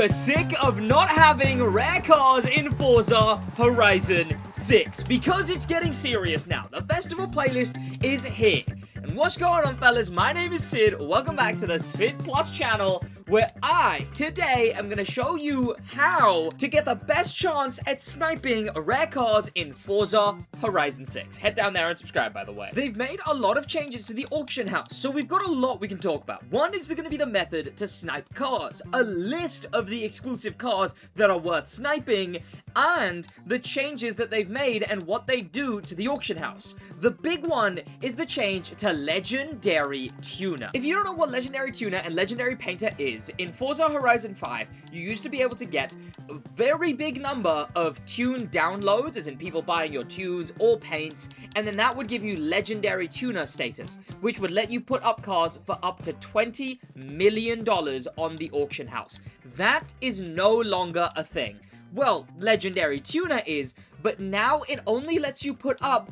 we're sick of not having rare cars in Forza Horizon 6 because it's getting serious now. The festival playlist is here. And what's going on, fellas? My name is Sid. Welcome back to the Sid Plus channel, where I, today, am going to show you how to get the best chance at sniping rare cars in Forza Horizon 6. Head down there and subscribe, by the way. They've made a lot of changes to the auction house, so we've got a lot we can talk about. One is going to be the method to snipe cars, a list of the exclusive cars that are worth sniping, and the changes that they've made and what they do to the auction house. The big one is the change to Legendary Tuner. If you don't know what Legendary Tuner and Legendary Painter is, in Forza Horizon 5, you used to be able to get a very big number of tune downloads, as in people buying your tunes or paints, and then that would give you Legendary Tuner status, which would let you put up cars for up to $20 million on the auction house. That is no longer a thing. Well, Legendary Tuner is, but now it only lets you put up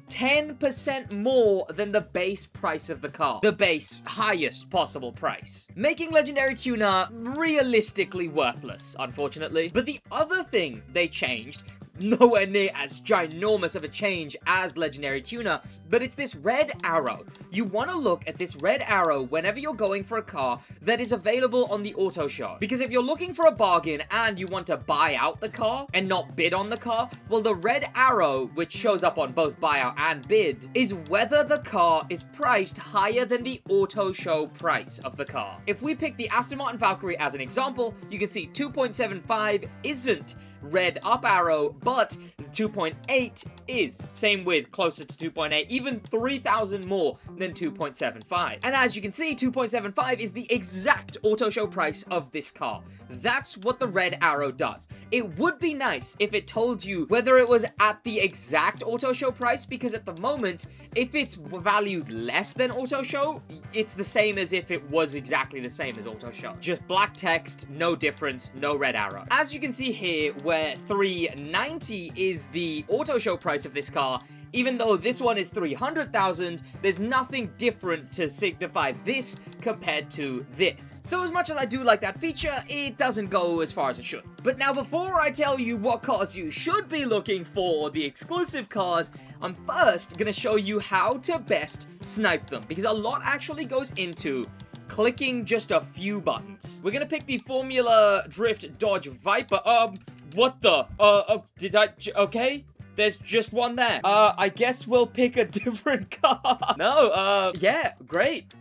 10% more than the base price of the car. The base highest possible price. Making Legendary Tuner realistically worthless, unfortunately. But the other thing they changed, nowhere near as ginormous of a change as Legendary Tuner, but it's this red arrow. You want to look at this red arrow whenever you're going for a car that is available on the auto show. Because if you're looking for a bargain and you want to buy out the car and not bid on the car, well, the red arrow, which shows up on both buyout and bid, is whether the car is priced higher than the auto show price of the car. If we pick the Aston Martin Valkyrie as an example, you can see 2.75 isn't red up arrow, but 2.8 is. Same with closer to 2.8, even 3,000 more than 2.75. And as you can see, 2.75 is the exact auto show price of this car. That's what the red arrow does. It would be nice if it told you whether it was at the exact auto show price, because at the moment, if it's valued less than auto show, it's the same as if it was exactly the same as auto show. Just black text, no difference, no red arrow. As you can see here, where 390 is the auto show price of this car, even though this one is 300,000, there's nothing different to signify this compared to this. So as much as I do like that feature, it doesn't go as far as it should. But now, before I tell you what cars you should be looking for, the exclusive cars, I'm first gonna show you how to best snipe them, because a lot actually goes into clicking just a few buttons. We're gonna pick the Formula Drift Dodge Viper. What the? Okay? There's just one there. I guess we'll pick a different car. No, yeah, great.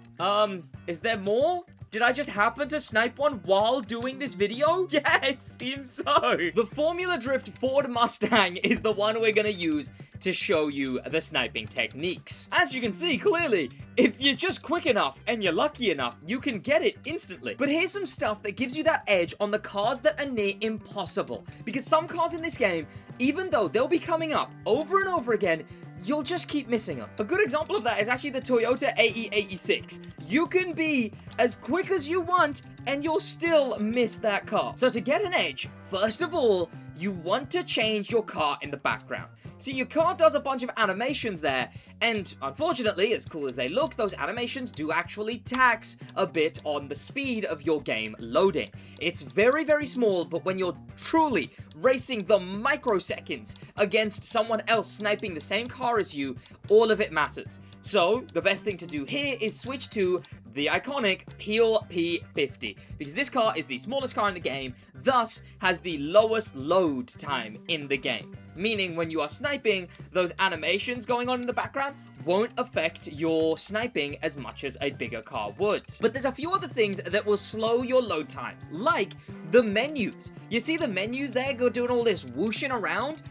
Is there more? Did I just happen to snipe one while doing this video? Yeah, it seems so. The Formula Drift Ford Mustang is the one we're gonna use to show you the sniping techniques. As you can see clearly, if you're just quick enough and you're lucky enough, you can get it instantly. But here's some stuff that gives you that edge on the cars that are near impossible. Because some cars in this game, even though they'll be coming up over and over again, you'll just keep missing them. A good example of that is actually the Toyota AE86. You can be as quick as you want, and you'll still miss that car. So to get an edge, first of all, you want to change your car in the background. See, your car does a bunch of animations there, and unfortunately, as cool as they look, those animations do actually tax a bit on the speed of your game loading. It's very, very small, but when you're truly racing the microseconds against someone else sniping the same car as you, all of it matters. So, the best thing to do here is switch to the iconic Peel P50, because this car is the smallest car in the game, thus has the lowest load time in the game. Meaning when you are sniping, those animations going on in the background won't affect your sniping as much as a bigger car would. But there's a few other things that will slow your load times, like the menus. You see the menus there go doing all this whooshing around?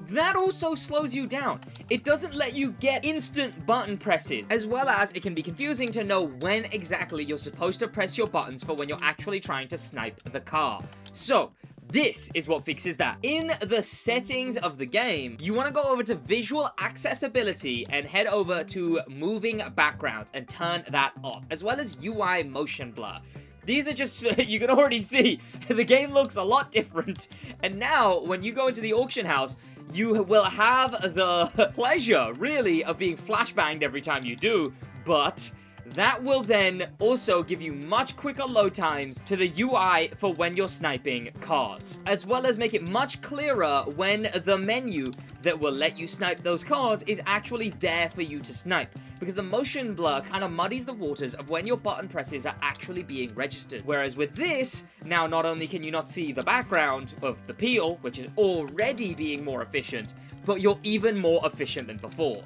That also slows you down. It doesn't let you get instant button presses, as well as it can be confusing to know when exactly you're supposed to press your buttons for when you're actually trying to snipe the car. So, this is what fixes that. In the settings of the game, you want to go over to visual accessibility and head over to moving backgrounds and turn that off, as well as UI motion blur. These are just, you can already see, the game looks a lot different. And now, when you go into the auction house, you will have the pleasure, really, of being flashbanged every time you do, but that will then also give you much quicker load times to the UI for when you're sniping cars, as well as make it much clearer when the menu that will let you snipe those cars is actually there for you to snipe, because the motion blur kind of muddies the waters of when your button presses are actually being registered. Whereas with this, now not only can you not see the background of the peel, which is already being more efficient, but you're even more efficient than before.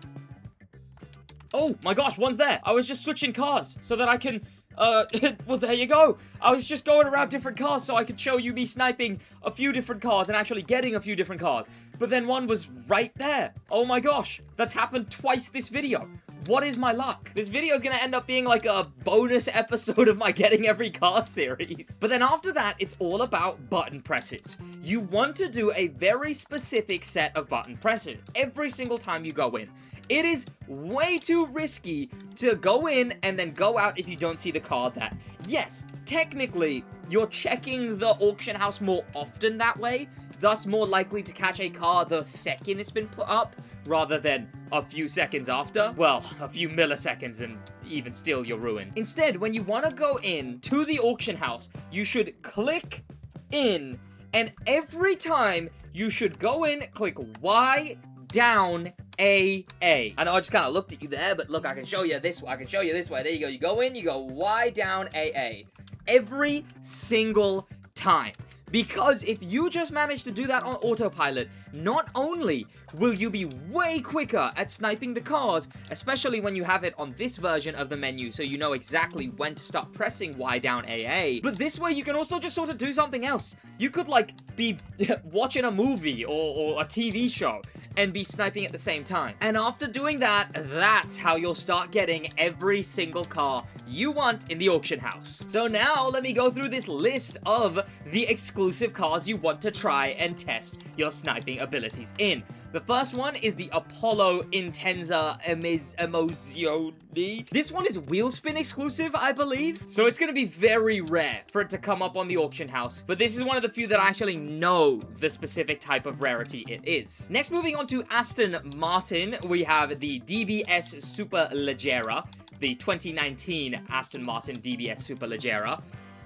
Oh my gosh, one's there. I was just switching cars so that I can, well, there you go. I was just going around different cars so I could show you me sniping a few different cars and actually getting a few different cars. But then one was right there. Oh my gosh, that's happened twice this video. What is my luck? This video is going to end up being like a bonus episode of my Getting Every Car series. But then after that, it's all about button presses. You want to do a very specific set of button presses every single time you go in. It is way too risky to go in and then go out if you don't see the car there. Yes, technically, you're checking the auction house more often that way, thus more likely to catch a car the second it's been put up, rather than a few seconds after. Well, a few milliseconds and even still you're ruined. Instead, when you want to go in to the auction house, you should click in, and every time you should go in, click Y down AA. I know I just kind of looked at you there, but look, I can show you this way. I can show you this way. There you go. You go in, you go Y down AA. Every single time. Because if you just manage to do that on autopilot, not only will you be way quicker at sniping the cars, especially when you have it on this version of the menu so you know exactly when to stop pressing Y down AA, but this way you can also just sort of do something else. You could like be watching a movie or a TV show and be sniping at the same time. And after doing that, that's how you'll start getting every single car you want in the auction house. So now let me go through this list of the exclusive cars you want to try and test your sniping abilities in. The first one is the Apollo Intenza Emozioni. This one is wheel spin exclusive, I believe. So it's going to be very rare for it to come up on the auction house. But this is one of the few that I actually know the specific type of rarity it is. Next, moving on to Aston Martin, we have the DBS Superleggera, the 2019 Aston Martin DBS Superleggera.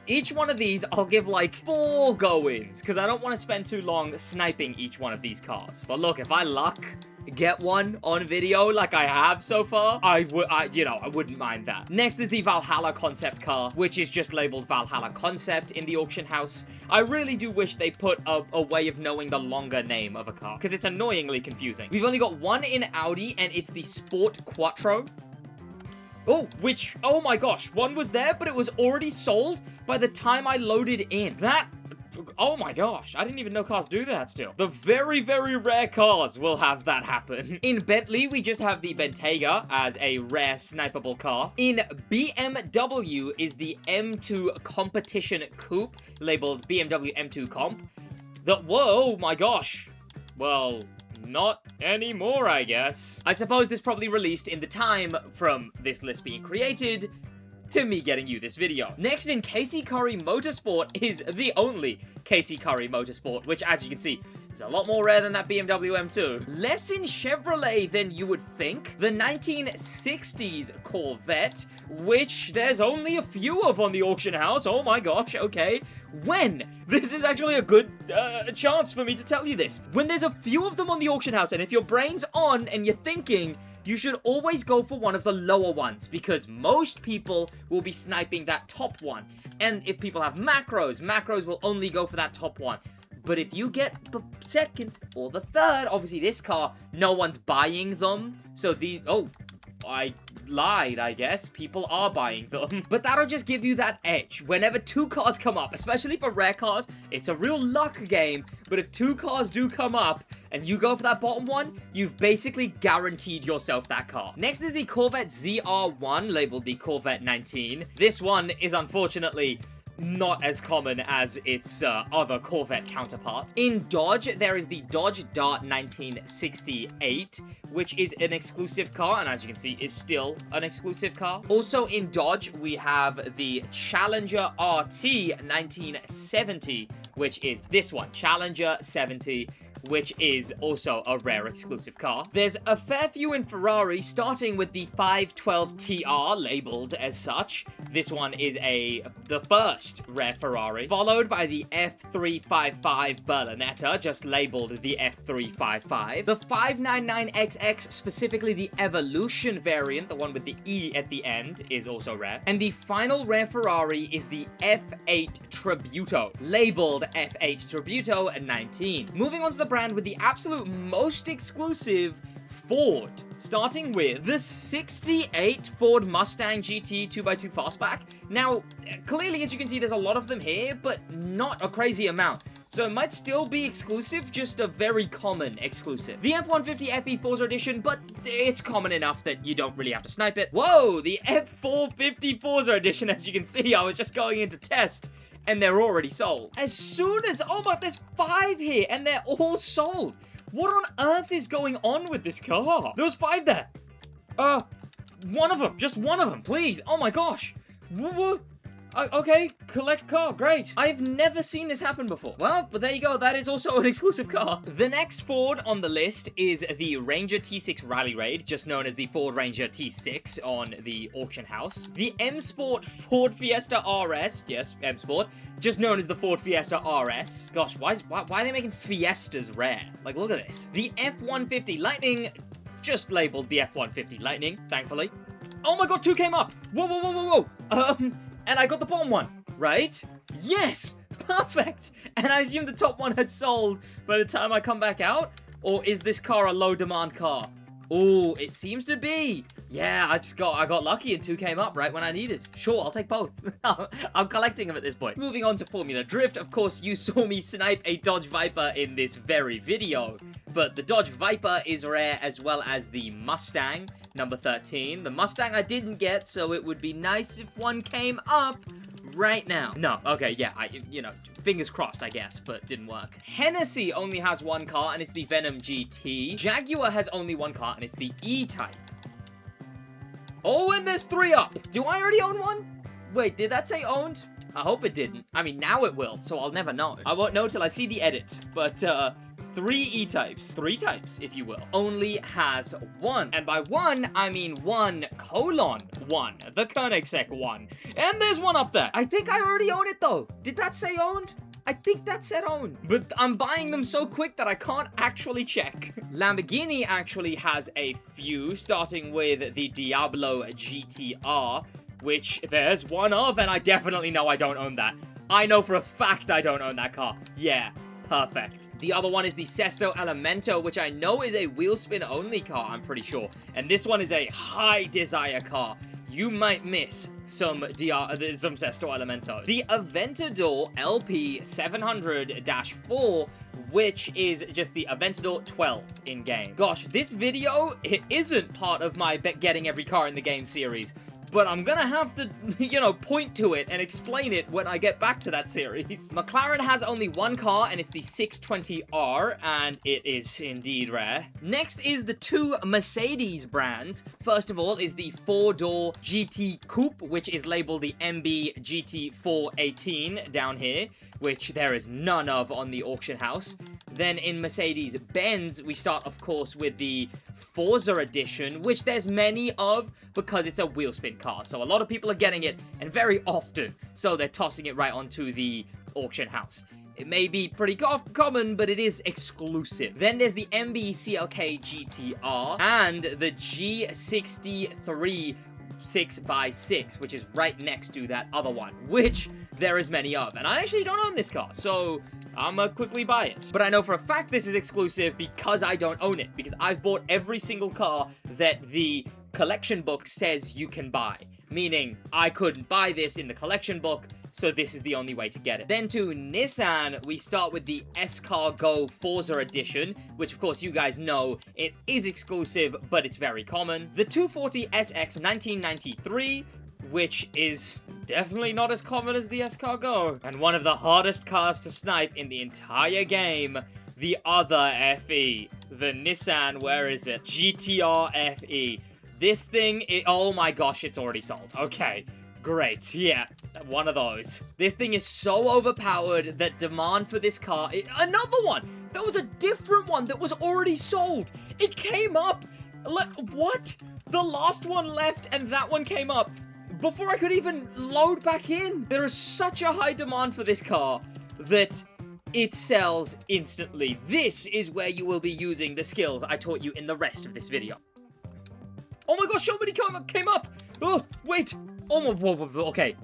Each one of these, I'll give like 4 go-ins, because I don't want to spend too long sniping each one of these cars. But look, if I luck get one on video like I have so far, I wouldn't mind that. Next is the Valhalla concept car, which is just labeled Valhalla Concept in the auction house. I really do wish they put a way of knowing the longer name of a car, because it's annoyingly confusing. We've only got one in Audi, and it's the Sport Quattro. Oh, oh my gosh, one was there, but it was already sold by the time I loaded in. Oh my gosh, I didn't even know cars do that still. The very, very rare cars will have that happen. In Bentley, we just have the Bentayga as a rare snipeable car. In BMW is the M2 Competition Coupe, labeled BMW M2 Comp. Whoa, my gosh. Well, not anymore, I guess. I suppose this probably released in the time from this list being created to me getting you this video. Next in Casey Curry Motorsport is the only Casey Curry Motorsport, which as you can see, is a lot more rare than that BMW M2. Less in Chevrolet than you would think. The 1960s Corvette, which there's only a few of on the auction house. Oh my gosh, okay. When? This is actually a good chance for me to tell you this. When there's a few of them on the auction house, and if your brain's on and you're thinking, you should always go for one of the lower ones, because most people will be sniping that top one. And if people have macros will only go for that top one. But if you get the second or the third, obviously this car, no one's buying them. So I lied, I guess. People are buying them. But that'll just give you that edge. Whenever 2 cars come up, especially for rare cars, it's a real luck game. But if 2 cars do come up and you go for that bottom one, you've basically guaranteed yourself that car. Next is the Corvette ZR1, labeled the Corvette 19. This one is unfortunately not as common as its other Corvette counterpart. In Dodge, there is the Dodge Dart 1968, which is an exclusive car, and as you can see, is still an exclusive car. Also in Dodge, we have the Challenger RT 1970, which is this one, Challenger 70, which is also a rare exclusive car. There's a fair few in Ferrari, starting with the 512 TR, labeled as such. This one is the first rare Ferrari, followed by the F355 Berlinetta, just labeled the F355. The 599XX, specifically the Evolution variant, the one with the E at the end, is also rare. And the final rare Ferrari is the F8 Tributo, labeled F8 Tributo 19. Moving on to the brand with the absolute most exclusive Ford, starting with the 68 Ford Mustang GT 2x2 Fastback. Now, clearly, as you can see, there's a lot of them here, but not a crazy amount. So it might still be exclusive, just a very common exclusive. The F-150 FE Forza Edition, but it's common enough that you don't really have to snipe it. Whoa, the F450 Forza Edition, as you can see, I was just going into test, and they're already sold. As soon as, oh my, there's 5 here, and they're all sold. What on earth is going on with this car? There was 5 there. One of them, just one of them, please. Oh my gosh. Okay, collect car, great. I've never seen this happen before. Well, but there you go, that is also an exclusive car. The next Ford on the list is the Ranger T6 Rally Raid, just known as the Ford Ranger T6 on the auction house. The M Sport Ford Fiesta RS, yes, M Sport, just known as the Ford Fiesta RS. Gosh, why are they making Fiestas rare? Like, look at this. The F-150 Lightning, just labeled the F-150 Lightning, thankfully. Oh my god, 2 came up. Whoa. And I got the bottom one, right? Yes! Perfect! And I assume the top one had sold by the time I come back out? Or is this car a low-demand car? Ooh, it seems to be. Yeah, I got lucky and 2 came up right when I needed. Sure, I'll take both. I'm collecting them at this point. Moving on to Formula Drift, of course, you saw me snipe a Dodge Viper in this very video. But the Dodge Viper is rare, as well as the Mustang, number 13. The Mustang I didn't get, so it would be nice if one came up right now. No, okay, yeah, fingers crossed, I guess, but didn't work. Hennessy only has 1 car, and it's the Venom GT. Jaguar has only 1 car, and it's the E-Type. Oh, and there's 3 up. Do I already own one? Wait, did that say owned? I hope it didn't. I mean, now it will, so I'll never know. I won't know till I see the edit, but, 3 E-Types, 3 types, if you will, only has 1. And by 1, I mean 1:1, the Koenigsegg 1. And there's 1 up there. I think I already own it, though. Did that say owned? I think that said owned. But I'm buying them so quick that I can't actually check. Lamborghini actually has a few, starting with the Diablo GTR, which there's 1 of, and I definitely know I don't own that. I know for a fact I don't own that car. Yeah. Perfect. The other one is the Sesto Elemento, which I know is a wheel spin only car, I'm pretty sure. And this one is a high desire car. You might miss some Sesto Elemento. The Aventador LP 700-4, which is just the Aventador 12 in-game. Gosh, this video, it isn't part of my getting every car in the game series. But I'm gonna have to, point to it and explain it when I get back to that series. McLaren has only 1 car, and it's the 620R, and it is indeed rare. Next is the 2 Mercedes brands. First of all is the 4-door GT Coupe, which is labeled the MB GT418 down here, which there is none of on the auction house. Then in Mercedes-Benz, we start, of course, with the Forza Edition, which there's many of because it's a wheel spin car. So a lot of people are getting it, and very often, so they're tossing it right onto the auction house. It may be pretty common, but it is exclusive. Then there's the MB CLK GTR and the G63 6x6, which is right next to that other one, which there is many of. And I actually don't own this car, so I'ma quickly buy it. But I know for a fact this is exclusive because I don't own it, because I've bought every single car that the collection book says you can buy. Meaning, I couldn't buy this in the collection book, so this is the only way to get it. Then to Nissan, we start with the S-Car Go Forza Edition, which of course you guys know it is exclusive, but it's very common. The 240 SX 1993, which is definitely not as common as the Escargot. And one of the hardest cars to snipe in the entire game, the other FE. The Nissan, where is it? GTR FE. This thing, oh my gosh, it's already sold. Okay, great, yeah, one of those. This thing is so overpowered that demand for this car, another one! There was a different one that was already sold. It came up, what? The last one left and that one came up before I could even load back in. There is such a high demand for this car that it sells instantly. This is where you will be using the skills I taught you in the rest of this video. Oh my gosh, so many came up. Oh, wait. Oh my, whoa, okay.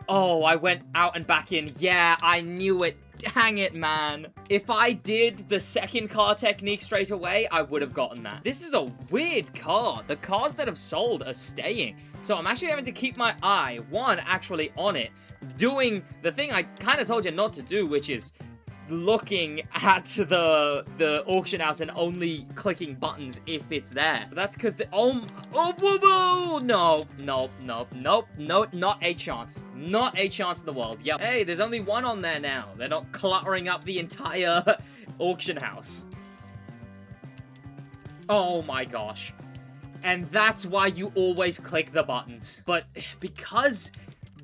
Oh, I went out and back in. Yeah, I knew it. Dang it, man. If I did the second car technique straight away, I would have gotten that. This is a weird car. The cars that have sold are staying. So I'm actually having to keep my eye, actually on it, doing the thing I kind of told you not to do, which is looking at the auction house and only clicking buttons if it's there. But that's because no, not a chance. Not a chance in the world. Yep. Hey, there's only one on there now. They're not cluttering up the entire auction house. Oh my gosh. And that's why you always click the buttons. But because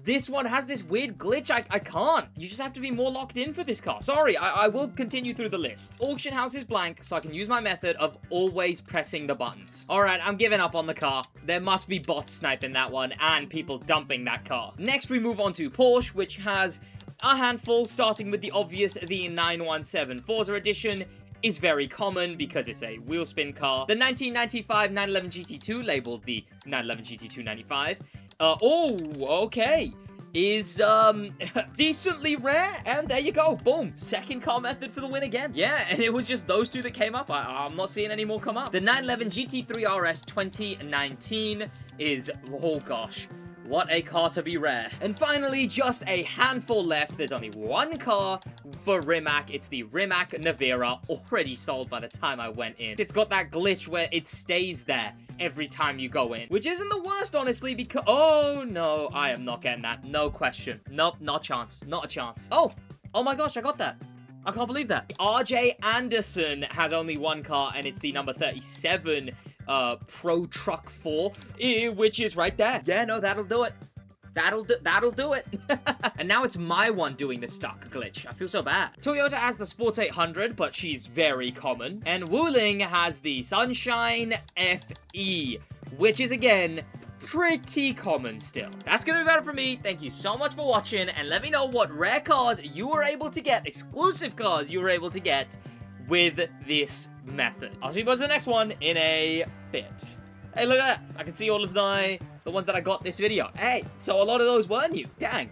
this one has this weird glitch, I can't. You just have to be more locked in for this car. Sorry, I will continue through the list. Auction house is blank, so I can use my method of always pressing the buttons. Alright, I'm giving up on the car. There must be bots sniping that one and people dumping that car. Next, we move on to Porsche, which has a handful, starting with the obvious, the 917 Forza Edition. Is very common because it's a wheel spin car. The 1995 911 GT2, labeled the 911 GT2 95. Oh, okay. Is, decently rare, and there you go. Boom. Second car method for the win again. Yeah, and it was just those two that came up. I'm not seeing any more come up. The 911 GT3 RS 2019 is, oh gosh, what a car to be rare. And finally, just a handful left. There's only one car for Rimac. It's the Rimac Navira, already sold by the time I went in. It's got that glitch where it stays there every time you go in, which isn't the worst, honestly, because, oh no, I am not getting that. No question. Nope, not a chance. Not a chance. Oh my gosh, I got that. I can't believe that. RJ Anderson has only one car, and it's the number 37 Pro Truck 4, which is right there. Yeah, no, that'll do it. That'll do it. And now it's my one doing the stuck glitch. I feel so bad. Toyota has the Sports 800, but she's very common. And Wuling has the Sunshine FE, which is, again, pretty common still. That's gonna be better for me. Thank you so much for watching, and let me know what rare cars you were able to get, exclusive cars you were able to get with this method. I'll see you guys in the next one in a bit. Hey, look at that. I can see all of the ones that I got this video. Hey, so a lot of those were new. Dang.